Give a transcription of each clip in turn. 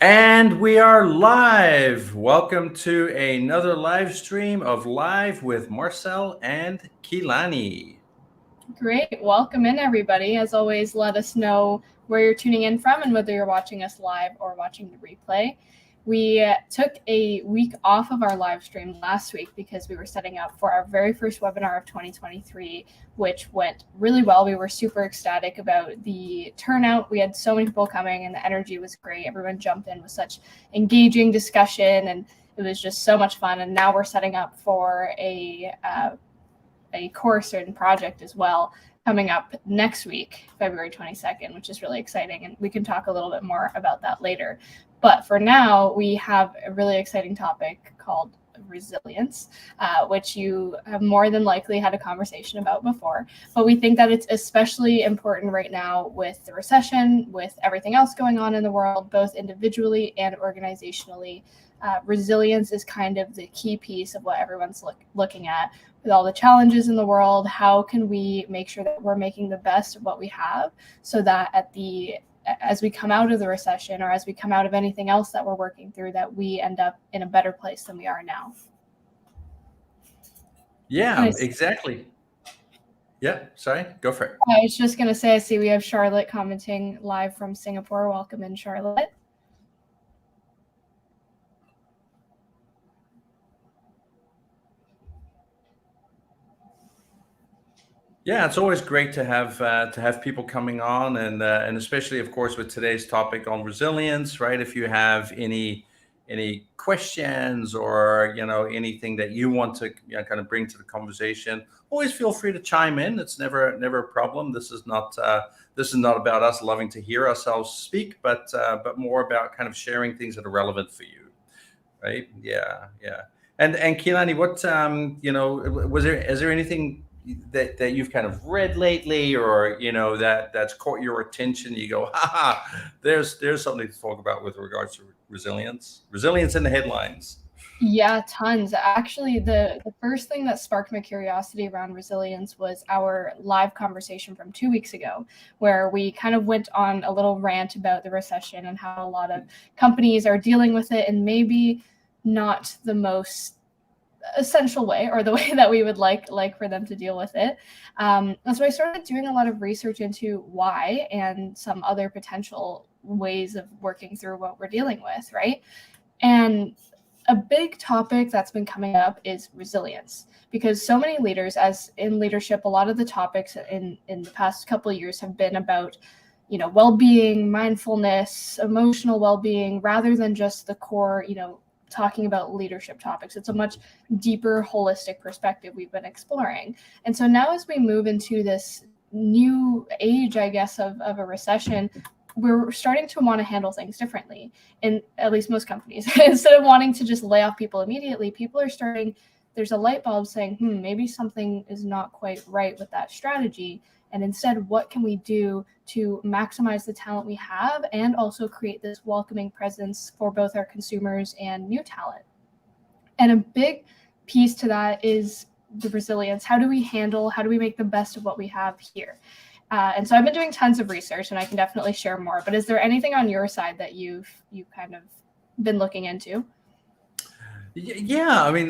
And we are live. Welcome to another live stream of Live with Marcel and Kilani. Great. Welcome in, everybody. As always, let us know where you're tuning in from and whether you're watching us live or watching the replay. We took a week off of our live stream last week because we were setting up for our very first webinar of 2023, which went really well. We were super ecstatic about the turnout. We had so many people coming and the energy was great. Everyone jumped in with such engaging discussion and it was just so much fun. And now we're setting up for a course and project as well coming up next week, February 22nd, which is really exciting. And we can talk a little bit more about that later. But for now, we have a really exciting topic called resilience, which you have more than likely had a conversation about before. But we think that it's especially important right now with the recession, with everything else going on in the world, both individually and organizationally. Resilience is kind of the key piece of what everyone's looking at with all the challenges in the world. How can we make sure that we're making the best of what we have so that as we come out of the recession or as we come out of anything else that we're working through, that we end up in a better place than we are now. Yeah, exactly. Yeah, sorry, go for it. I was just going to say, I see we have Charlotte commenting live from Singapore. Welcome in, Charlotte. Yeah, it's always great to have people coming on, and especially, of course, with today's topic on resilience, right? If you have any questions or anything that you want to kind of bring to the conversation, always feel free to chime in. It's never a problem. This is not about us loving to hear ourselves speak, but more about kind of sharing things that are relevant for you, right? Yeah. And Kilani, what is there anything that you've kind of read lately, or that's caught your attention? You go, there's something to talk about with regards to resilience in the headlines. Yeah, tons. Actually, the first thing that sparked my curiosity around resilience was our live conversation from 2 weeks ago, where we kind of went on a little rant about the recession and how a lot of companies are dealing with it, and maybe not the most essential way or the way that we would like for them to deal with it. And so I started doing a lot of research into why and some other potential ways of working through what we're dealing with, right? And a big topic that's been coming up is resilience, because so many leaders, as in leadership, a lot of the topics in the past couple of years have been about well-being, mindfulness, emotional well-being, rather than just the core talking about leadership topics. It's a much deeper, holistic perspective we've been exploring. And so now as we move into this new age, I guess, of a recession, we're starting to want to handle things differently, in at least most companies. Instead of wanting to just lay off people immediately, people are starting, there's a light bulb saying, maybe something is not quite right with that strategy. And instead, what can we do to maximize the talent we have and also create this welcoming presence for both our consumers and new talent? And a big piece to that is the resilience. How do we make the best of what we have here? And so I've been doing tons of research, and I can definitely share more. But is there anything on your side that you've kind of been looking into? Yeah, I mean,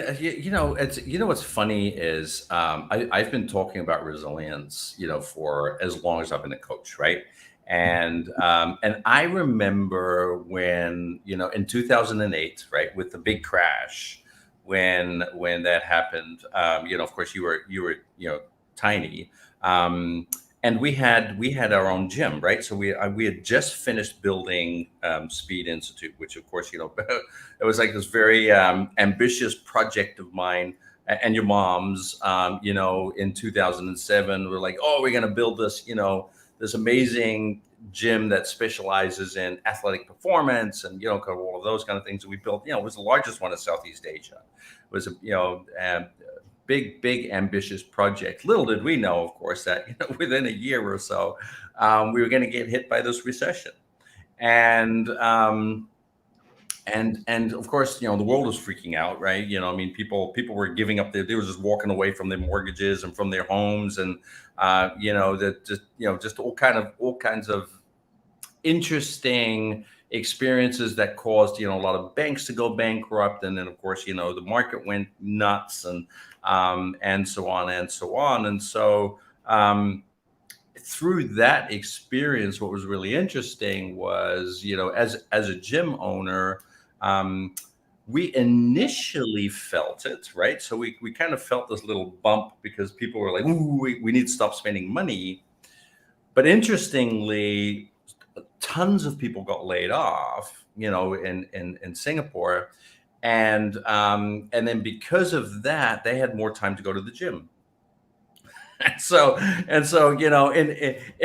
what's funny is I've been talking about resilience, for as long as I've been a coach, right? And I remember when in 2008, right, with the big crash, when that happened, of course you were tiny. And we had our own gym, right? So we had just finished building Speed Institute, which of course it was like this very ambitious project of mine and your mom's. In 2007, we're like, oh, we're gonna build this this amazing gym that specializes in athletic performance and all of those kind of things. And we built, it was the largest one in Southeast Asia. It was a big ambitious project. Little did we know, of course, that within a year or so we were going to get hit by this recession, and of course the world was freaking out, right? I mean, people were giving up they were just walking away from their mortgages and from their homes, and that just all kinds of interesting experiences that caused, a lot of banks to go bankrupt, and then of course, the market went nuts, and so on and so on. And so through that experience, what was really interesting was, as a gym owner, um, we initially felt it, right? So we kind of felt this little bump because people were like, "Ooh, we need to stop spending money." But interestingly, tons of people got laid off, in Singapore, and then because of that, they had more time to go to the gym. So in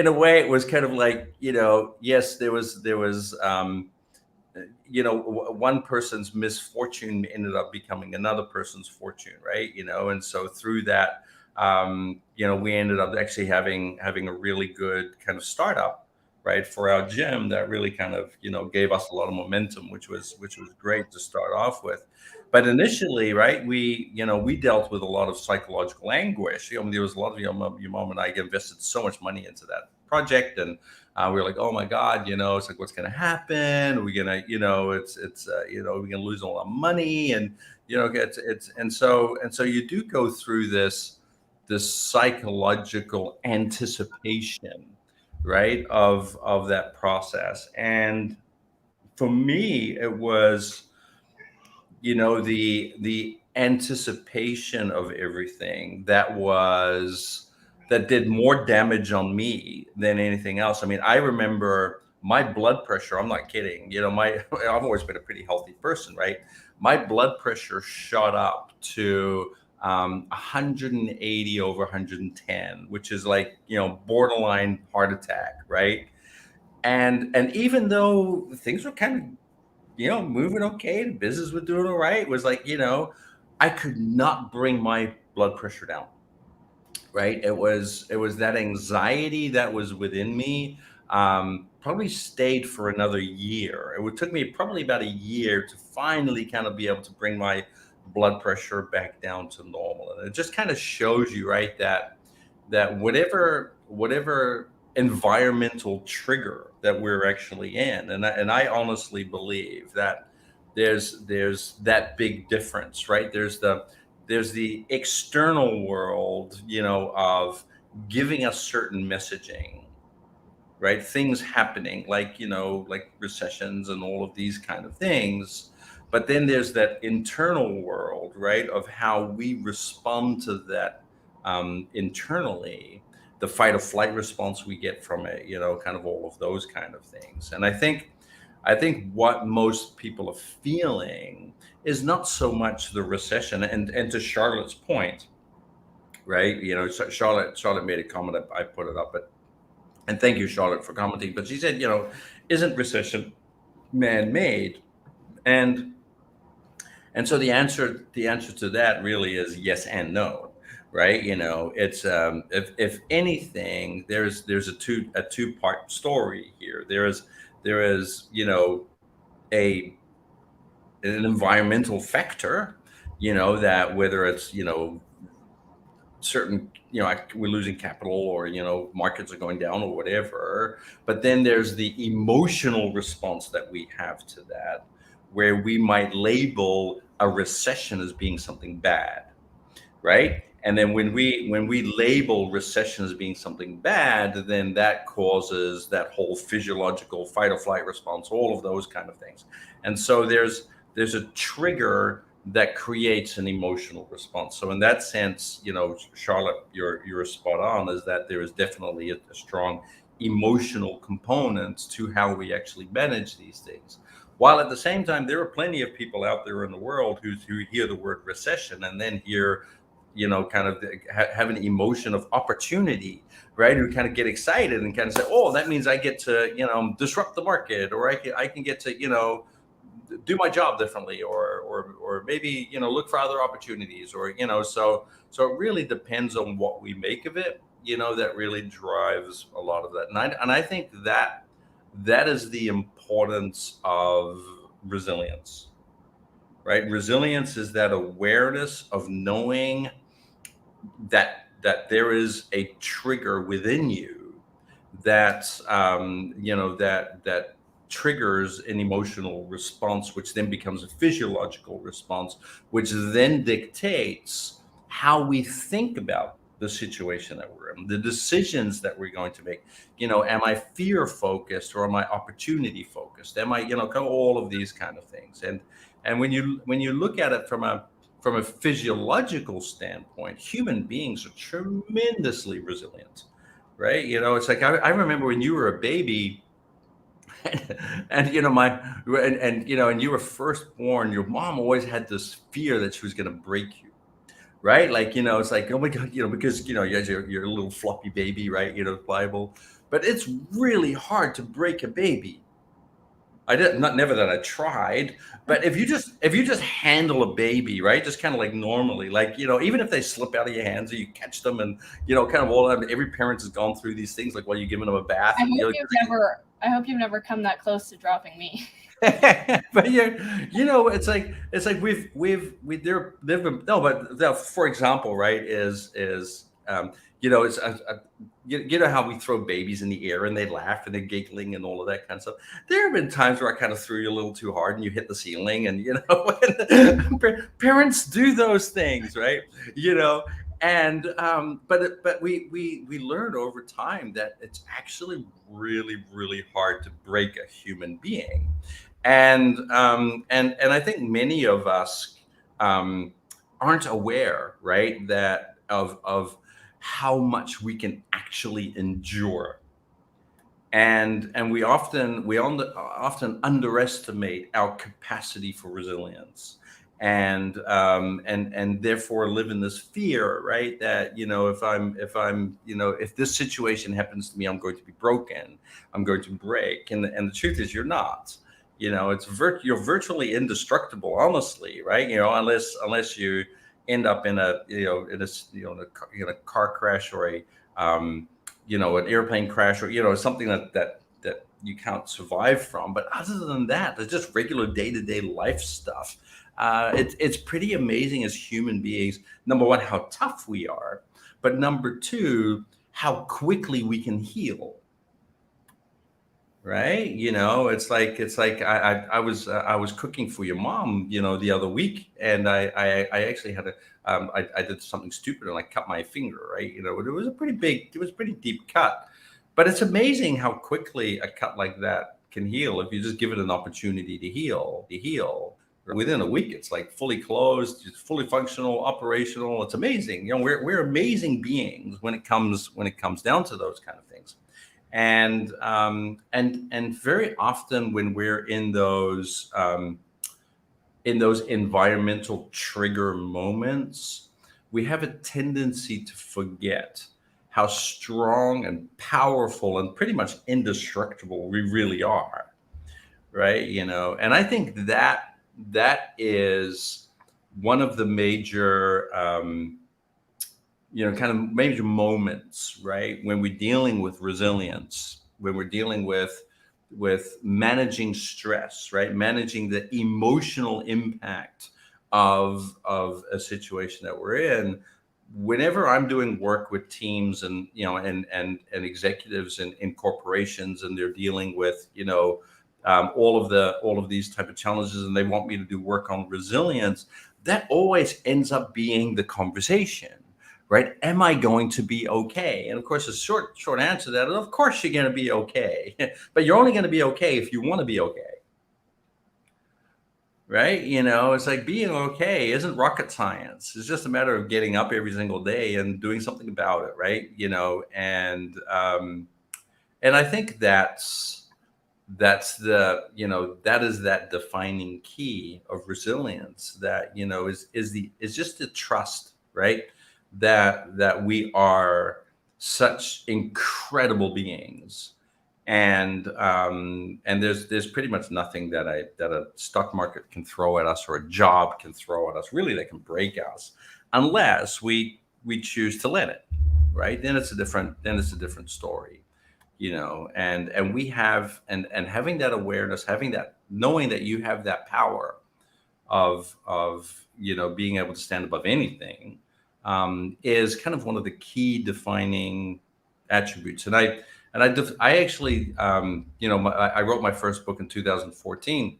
a way, it was kind of like, yes, there was one person's misfortune ended up becoming another person's fortune, right? And so through that, we ended up actually having a really good kind of startup, right, for our gym that really kind of gave us a lot of momentum, which was great to start off with. But initially, right, we dealt with a lot of psychological anguish. There was a lot of your mom and I invested so much money into that project, and we were like, oh my God, it's like, what's going to happen? Are we going to, we're going to lose all our money. And, and so you do go through this psychological anticipation, right, of that process. And for me, it was, the anticipation of everything that did more damage on me than anything else. I mean, I remember my blood pressure. I'm not kidding. I've always been a pretty healthy person, right? My blood pressure shot up to 180 over 110, which is like, borderline heart attack, right? And even though things were kind of, moving okay, the business was doing all right, it was like, I could not bring my blood pressure down, right? It was that anxiety that was within me, probably stayed for another year. Took me probably about a year to finally kind of be able to bring my blood pressure back down to normal. And it just kind of shows you, right, that whatever environmental trigger that we're actually in, and I honestly believe that there's that big difference, right? There's the external world, of giving us certain messaging, right? Things happening, like, like recessions and all of these kind of things. But then there's that internal world, right, of how we respond to that, internally, the fight or flight response we get from it, kind of all of those kind of things. And I think what most people are feeling is not so much the recession. And to Charlotte's point, right? So Charlotte made a comment. I put it up, and thank you, Charlotte, for commenting. But she said, isn't recession man-made? And so the answer to that really is yes and no, right? It's, if anything, there's a two-part story here. There is a an environmental factor, that whether it's, certain, like we're losing capital, or markets are going down, or whatever. But then there's the emotional response that we have to that, where we might label a recession as being something bad, right? And then when we label recession as being something bad, then that causes that whole physiological fight or flight response, all of those kind of things. And so there's a trigger that creates an emotional response. So in that sense, Charlotte, you're spot on, is that there is definitely a strong emotional component to how we actually manage these things. While at the same time, there are plenty of people out there in the world who hear the word recession and then hear, kind of have an emotion of opportunity, right? Who kind of get excited and kind of say, "Oh, that means I get to, disrupt the market, or I can get to, do my job differently, or maybe, look for other opportunities, or so it really depends on what we make of it, that really drives a lot of that. And I think that is the importance of resilience, right? Resilience is that awareness of knowing that there is a trigger within you that that triggers an emotional response, which then becomes a physiological response, which then dictates how we think about the situation that we're in, the decisions that we're going to make. Am I fear focused or am I opportunity focused? Am I, kind of all of these kind of things. And when you look at it from a physiological standpoint, human beings are tremendously resilient, right? It's like I remember when you were a baby, and and you were first born, your mom always had this fear that she was going to break you, right? Like, it's like, oh my God, because you guys are, you're a little floppy baby, right? Pliable, but it's really hard to break a baby. I did not, never that I tried, but if you just handle a baby, right, just kind of like normally, like, even if they slip out of your hands or you catch them, and kind of all that, every parent has gone through these things, like while you're giving them a bath, I and hope you've never. I hope you've never come that close to dropping me. but it's like there've been, no, but for example, right, it's how we throw babies in the air and they laugh and they're giggling and all of that kind of stuff. There have been times where I kind of threw you a little too hard and you hit the ceiling, and parents do those things, right? And but we learn over time that it's actually really, really hard to break a human being. And I think many of us um, aren't aware, right, that of how much we can actually endure. And we often underestimate our capacity for resilience, and therefore live in this fear, right, that if this situation happens to me, I'm going to be broken, I'm going to break. And the truth is, you're not. You're virtually indestructible, honestly, right? Unless you end up in a car crash, or an airplane crash, or something that you can't survive from. But other than that, there's just regular day-to-day life stuff. It's pretty amazing as human beings, number one, how tough we are, but number two, how quickly we can heal. Right? It's like I was cooking for your mom, the other week, and I actually had I did something stupid and I cut my finger, right? It was a pretty deep cut, but it's amazing how quickly a cut like that can heal if you just give it an opportunity to heal. Within a week, it's like fully closed, it's fully functional, operational. It's amazing. We're amazing beings when it comes down to those kind of things. And very often when we're in those environmental trigger moments, we have a tendency to forget how strong and powerful and pretty much indestructible we really are, right? And I think that is one of the major kind of major moments, right? When we're dealing with resilience, when we're dealing with managing stress, right? Managing the emotional impact of a situation that we're in. Whenever I'm doing work with teams, and and executives in corporations, and they're dealing with all of these type of challenges, and they want me to do work on resilience, that always ends up being the conversation, right? Am I going to be okay? And of course, the short answer to that is, of course, you're going to be okay. But you're only going to be okay if you want to be okay, right? It's like being okay isn't rocket science. It's just a matter of getting up every single day and doing something about it, right? And I think that is that defining key of resilience, that is just the trust, right, that we are such incredible beings. And there's pretty much nothing that a stock market can throw at us, or a job can throw at us, really, that can break us, unless we choose to let it, right? Then it's a different story. And we have, and having that awareness, having that, knowing that you have that power of being able to stand above anything, is kind of one of the key defining attributes. And And I actually, I wrote my first book in 2014,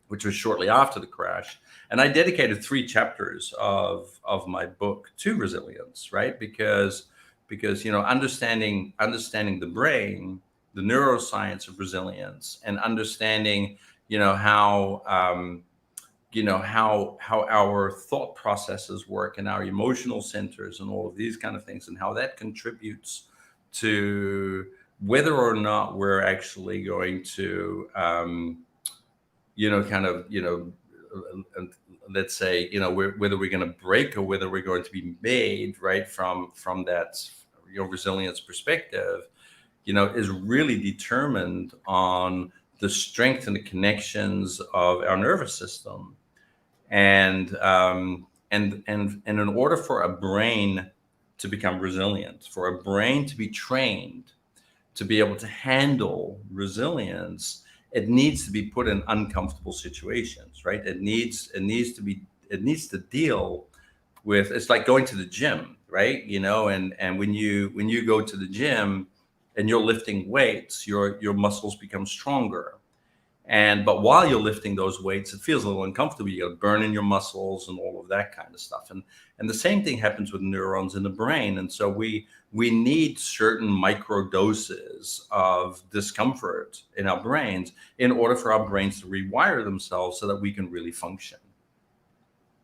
which was shortly after the crash. And I dedicated 3 chapters of my book to resilience, right? Because understanding the brain, the neuroscience of resilience, and understanding how how our thought processes work and our emotional centers and all of these kind of things, and how that contributes to whether or not we're actually going to kind of let's say whether we're going to break or whether we're going to be made, right, from that resilience perspective, is really determined on the strength and the connections of our nervous system. And in order for a brain to become resilient, for a brain to be trained to be able to handle resilience, it needs to be put in uncomfortable situations, right? It needs to deal with, it's like going to the gym, right? And when you go to the gym and you're lifting weights, your muscles become stronger. But while you're lifting those weights, it feels a little uncomfortable. You got to burn in your muscles and all of that kind of stuff. And the same thing happens with neurons in the brain. And so we need certain micro doses of discomfort in our brains in order for our brains to rewire themselves so that we can really function.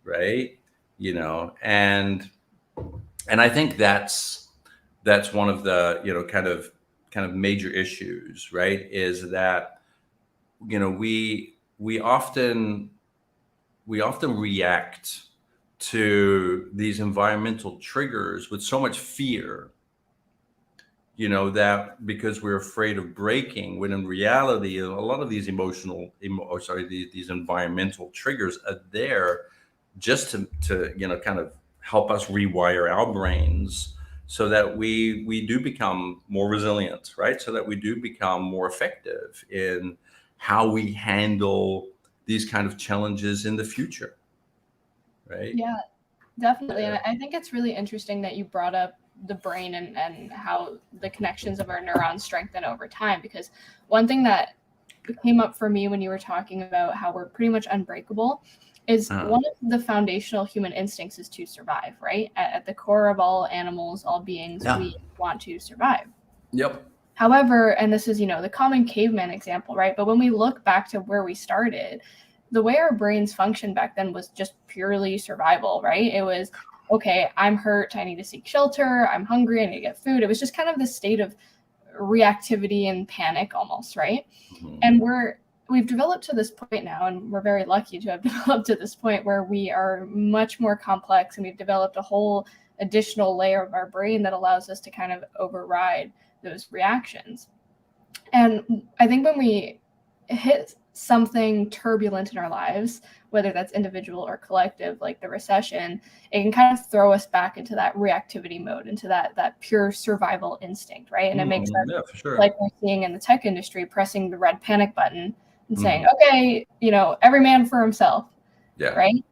Right? And I think that's one of the kind of major issues, right? Is that we often react to these environmental triggers with so much fear, that because we're afraid of breaking, when in reality a lot of these these environmental triggers are there just to kind of help us rewire our brains so that we do become more resilient, right? So that we do become more effective in how we handle these kind of challenges in the future, right? Yeah, definitely. And I think it's really interesting that you brought up the brain and how the connections of our neurons strengthen over time, because one thing that came up for me when you were talking about how we're pretty much unbreakable is one of the foundational human instincts is to survive, right? At the core of all animals, all beings, we want to survive. Yep. However, and this is, the common caveman example, right? But when we look back to where we started, the way our brains functioned back then was just purely survival, right? It was, okay, I'm hurt, I need to seek shelter, I'm hungry, I need to get food. It was just kind of this state of reactivity and panic almost, right? Mm-hmm. And we've developed to this point now, and we're very lucky to have developed to this point where we are much more complex, and we've developed a whole additional layer of our brain that allows us to kind of override those reactions. And I think when we hit something turbulent in our lives, whether that's individual or collective, like the recession, it can kind of throw us back into that reactivity mode, into that pure survival instinct, right? And it makes us, for sure, like we're seeing in the tech industry, pressing the red panic button and saying, okay, every man for himself, right?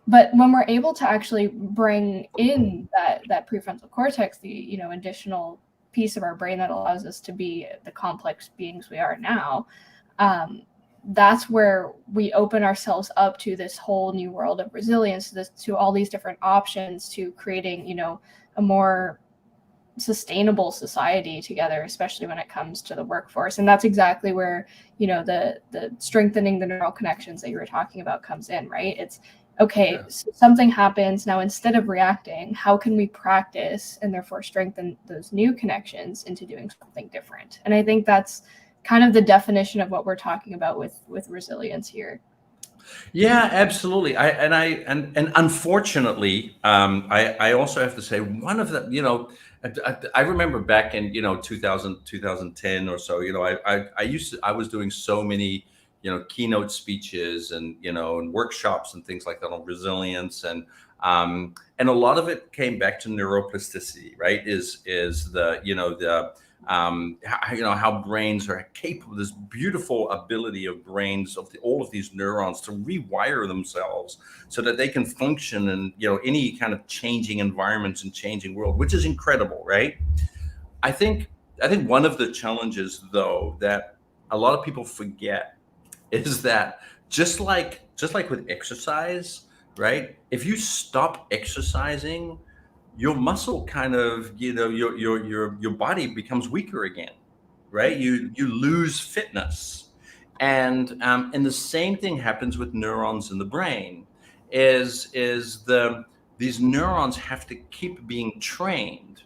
But when we're able to actually bring in that prefrontal cortex, the additional piece of our brain that allows us to be the complex beings we are now, that's where we open ourselves up to this whole new world of resilience, to all these different options, to creating a more sustainable society together, especially when it comes to the workforce. And that's exactly where the strengthening the neural connections that you were talking about comes in, right? It's okay, so something happens now. Instead of reacting, how can we practice and therefore strengthen those new connections into doing something different? And I think that's kind of the definition of what we're talking about with resilience here. Yeah, absolutely. And unfortunately, I also have to say, one of the, I remember back in 2000, 2010 or so, I was doing so many keynote speeches and and workshops and things like that on resilience, and a lot of it came back to neuroplasticity, right? Is the how brains are capable, this beautiful ability of brains, of all of these neurons, to rewire themselves so that they can function in any kind of changing environments and changing world, which is incredible, right? I think I think one of the challenges, though, that a lot of people forget is that just like with exercise, right? If you stop exercising, your muscle kind of, your body becomes weaker again, right? You lose fitness, and the same thing happens with neurons in the brain. Is these neurons have to keep being trained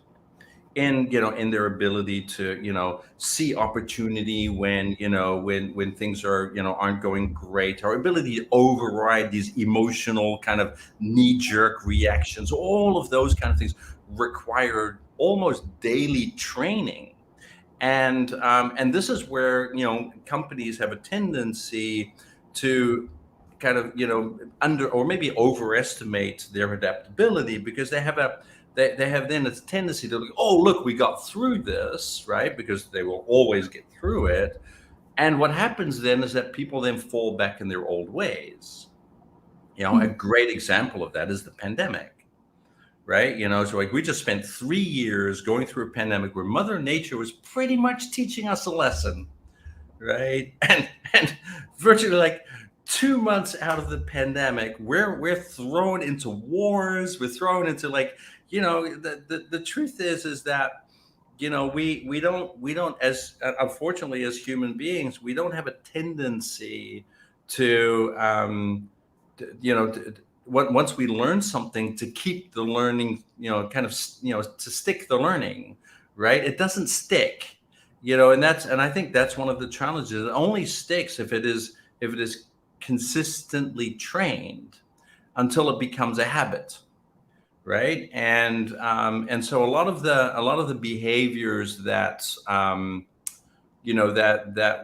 in their ability to see opportunity when when things aren't going great, our ability to override these emotional kind of knee-jerk reactions, all of those kind of things require almost daily training. And this is where companies have a tendency to kind of under or maybe overestimate their adaptability, because they have then a tendency to, oh, look, we got through this, right? Because they will always get through it. And what happens then is that people then fall back in their old ways. A great example of that is the pandemic, right? So like we just spent 3 years going through a pandemic where Mother Nature was pretty much teaching us a lesson, right? And virtually like 2 months out of the pandemic, we're thrown into wars. We're thrown into like, the truth is that we don't as unfortunately as human beings, we don't have a tendency to once we learn something, to keep the learning, kind of to stick the learning, right? It doesn't stick, and I think that's one of the challenges. It only sticks if it is consistently trained until it becomes a habit, right? And so a lot of the behaviors that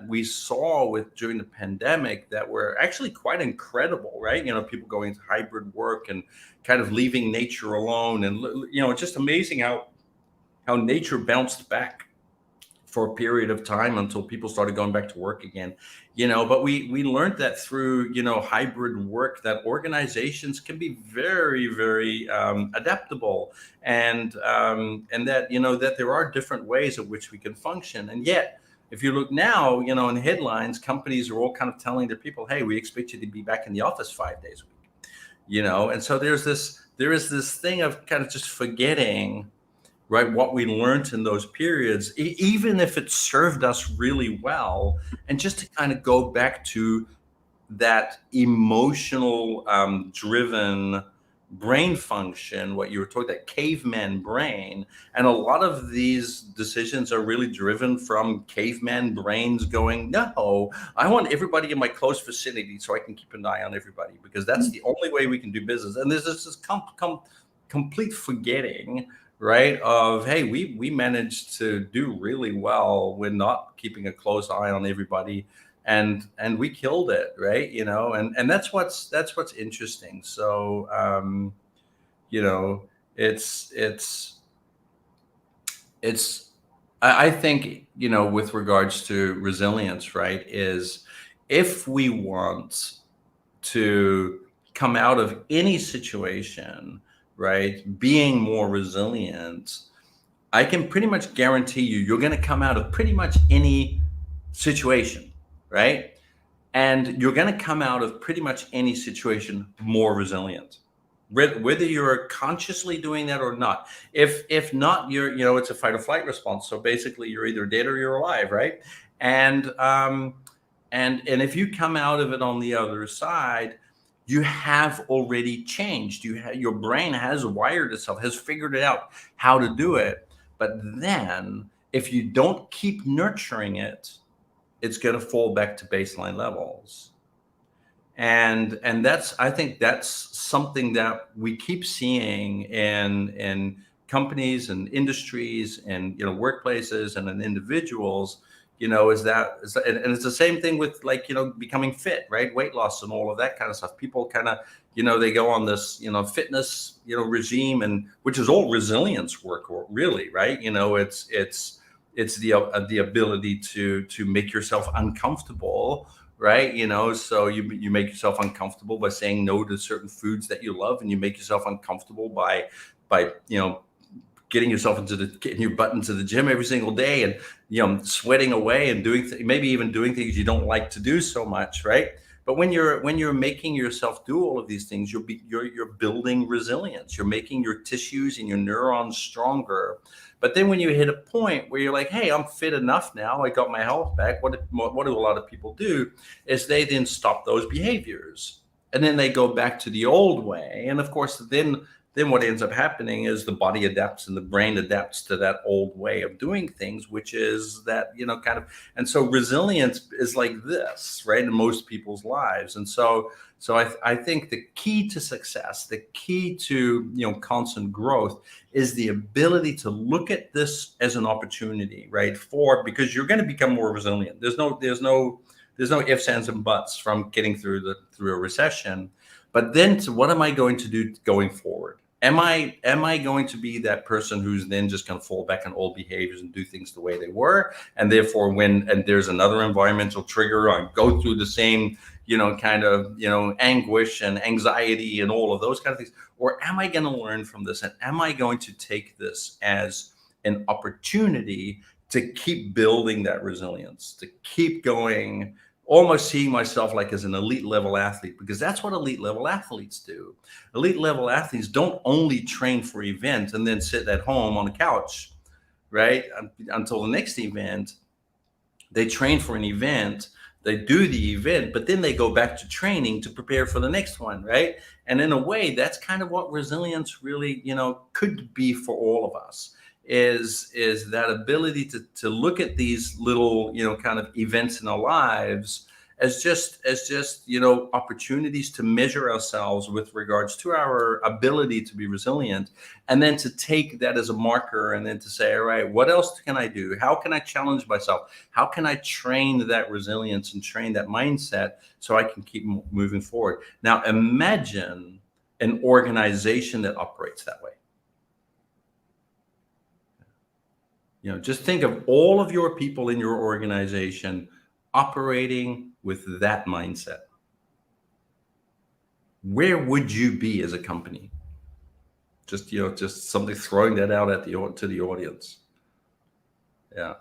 we saw with during the pandemic that were actually quite incredible, right? People going to hybrid work and kind of leaving nature alone, and it's just amazing how nature bounced back for a period of time until people started going back to work again. But we learned that through hybrid work, that organizations can be very, very adaptable, and that there are different ways of which we can function. And yet, if you look now, in headlines, companies are all kind of telling their people, hey, we expect you to be back in the office 5 days a week. And so there is this thing of kind of just forgetting, right, what we learned in those periods, even if it served us really well, and just to kind of go back to that emotional driven brain function, what you were talking, that caveman brain. And a lot of these decisions are really driven from caveman brains going, no, I want everybody in my close vicinity so I can keep an eye on everybody, because that's the only way we can do business. And there's this complete forgetting, right, of, hey, we managed to do really well when not keeping a close eye on everybody, and we killed it, right? And that's what's interesting. So you know it's I think, with regards to resilience, right, is if we want to come out of any situation, right, being more resilient, I can pretty much guarantee you're going to come out of pretty much any situation, right? And you're going to come out of pretty much any situation more resilient, whether you're consciously doing that or not. If not, it's a fight or flight response. So basically, you're either dead or you're alive, right? And if you come out of it on the other side, you have already changed. Your brain has wired itself, has figured it out how to do it. But then, if you don't keep nurturing it, it's going to fall back to baseline levels. And I think that's something that we keep seeing in companies and industries and workplaces and in individuals. And it's the same thing with, like, becoming fit, right? Weight loss and all of that kind of stuff. People kind of, they go on this, fitness, regime, and which is all resilience work, or really, right? It's the ability to make yourself uncomfortable, right? So you make yourself uncomfortable by saying no to certain foods that you love, and you make yourself uncomfortable by getting yourself getting your butt into the gym every single day, and sweating away and doing maybe even doing things you don't like to do so much, right? But when you're making yourself do all of these things, you're building resilience. You're making your tissues and your neurons stronger. But then when you hit a point where you're like, hey, I'm fit enough now, I got my health back. What do a lot of people do is they then stop those behaviors, and then they go back to the old way. And of course, then what ends up happening is the body adapts and the brain adapts to that old way of doing things, which is that, kind of, and so resilience is like this, right, in most people's lives. And so I think the key to success, the key to, constant growth is the ability to look at this as an opportunity, right? Because you're going to become more resilient. There's no ifs, ands, and buts from getting through a recession. But then what am I going to do going forward? Am I going to be that person who's then just going to fall back on old behaviors and do things the way they were? And therefore, and there's another environmental trigger, I go through the same, kind of, anguish and anxiety and all of those kind of things? Or am I going to learn from this? And am I going to take this as an opportunity to keep building that resilience, to keep going, almost seeing myself like as an elite level athlete? Because that's what elite level athletes do. Elite level athletes don't only train for events and then sit at home on the couch, right, until the next event. They train for an event, they do the event, but then they go back to training to prepare for the next one, right? And in a way, that's kind of what resilience really, could be for all of us, is that ability to look at these little, kind of events in our lives as just opportunities to measure ourselves with regards to our ability to be resilient, and then to take that as a marker, and then to say, all right, what else can I do? How can I challenge myself? How can I train that resilience and train that mindset so I can keep moving forward? Now imagine an organization that operates that way. Just think of all of your people in your organization operating with that mindset. Where would you be as a company? Just something, throwing that out to the audience. Yeah.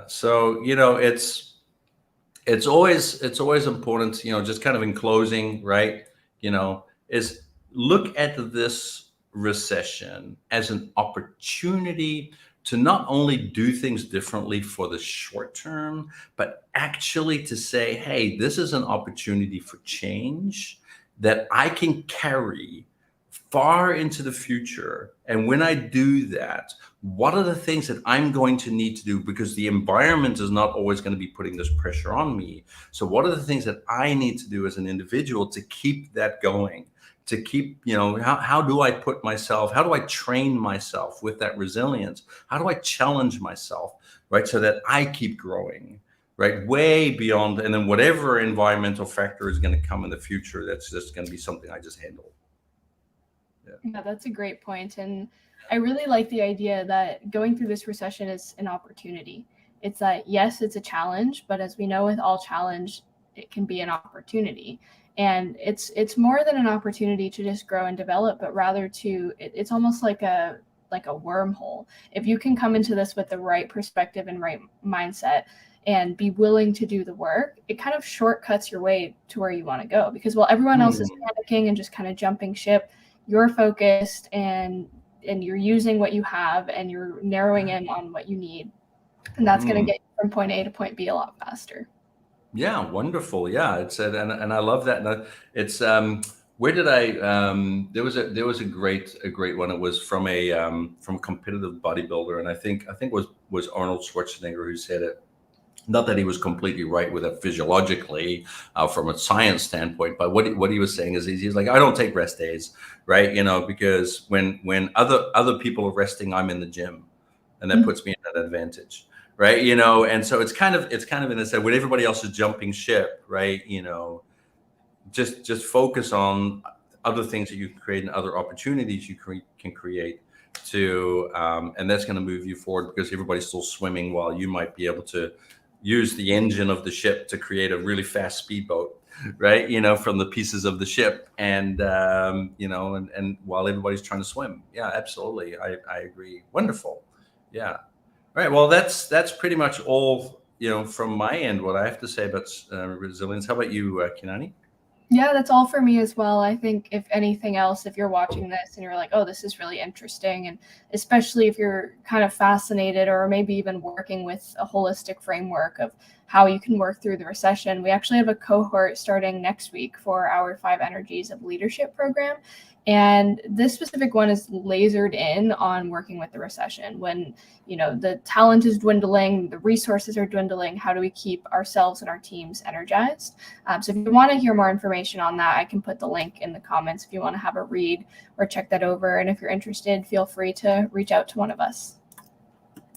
So, it's always important, just kind of in closing, right? Is look at this recession as an opportunity to not only do things differently for the short term, but actually to say, hey, this is an opportunity for change that I can carry far into the future. And when I do that, what are the things that I'm going to need to do? Because the environment is not always going to be putting this pressure on me. So what are the things that I need to do as an individual to keep that going? To keep, how do I how do I train myself with that resilience? How do I challenge myself, right? So that I keep growing, right? Way beyond, and then whatever environmental factor is going to come in the future, that's just going to be something I just handle. Yeah, that's a great point. And I really like the idea that going through this recession is an opportunity. It's that, yes, it's a challenge, but as we know, with all challenge, it can be an opportunity. And it's more than an opportunity to just grow and develop, but rather it's almost like a wormhole. If you can come into this with the right perspective and right mindset and be willing to do the work, it kind of shortcuts your way to where you want to go. Because while everyone else is panicking and just kind of jumping ship, you're focused and you're using what you have and you're narrowing in on what you need. And that's going to get you from point A to point B a lot faster. Yeah, wonderful. Yeah, and I love that. And it's where did I there was a great one. It was from a competitive bodybuilder, and I think was Arnold Schwarzenegger who said it. Not that he was completely right with it physiologically, from a science standpoint, but what he was saying is he's like, I don't take rest days, right? Because when other people are resting, I'm in the gym, and that puts me at an advantage. Right. And so it's kind of in a sense when everybody else is jumping ship, right. Just focus on other things that you can create and other opportunities you can create to, and that's going to move you forward, because everybody's still swimming while you might be able to use the engine of the ship to create a really fast speedboat. right? From the pieces of the ship, and and while everybody's trying to swim. Yeah, absolutely. I agree. Wonderful. Yeah. All right. Well, that's pretty much all from my end. What I have to say about resilience. How about you, Kilani? Yeah, that's all for me as well. I think if anything else, if you're watching this and you're like, oh, this is really interesting, and especially if you're kind of fascinated or maybe even working with a holistic framework of how you can work through the recession, we actually have a cohort starting next week for our 5 Energies of Leadership program. And this specific one is lasered in on working with the recession. When the talent is dwindling, the resources are dwindling, how do we keep ourselves and our teams energized? So if you want to hear more information on that, I can put the link in the comments if you want to have a read or check that over. And if you're interested, feel free to reach out to one of us.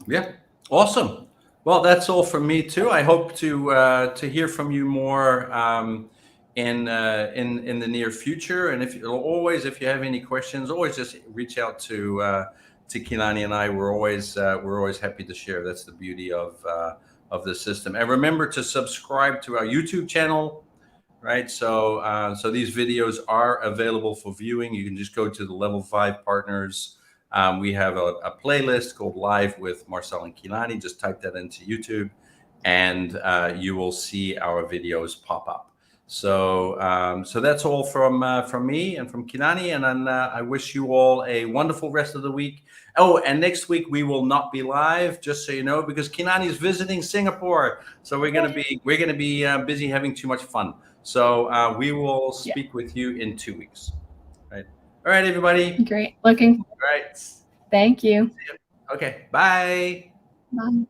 Yeah, awesome. Well, that's all from me too. I hope to hear from you more in the near future. And if you have any questions, always just reach out to Kilani and I. We're always happy to share. That's the beauty of the system. And remember to subscribe to our YouTube channel. Right, so these videos are available for viewing. You can just go to the Level 5 Partners. We have a playlist called Live with Marcel and Kilani. Just type that into YouTube, and you will see our videos pop up. So that's all from me and from Kilani, and then I wish you all a wonderful rest of the week. Oh, and next week we will not be live, just so you know, because Kilani is visiting Singapore. So we're gonna be busy having too much fun. So we will speak with you in 2 weeks. Right. All right, everybody. Great. Looking. All right. Thank you. Okay. Bye. Bye.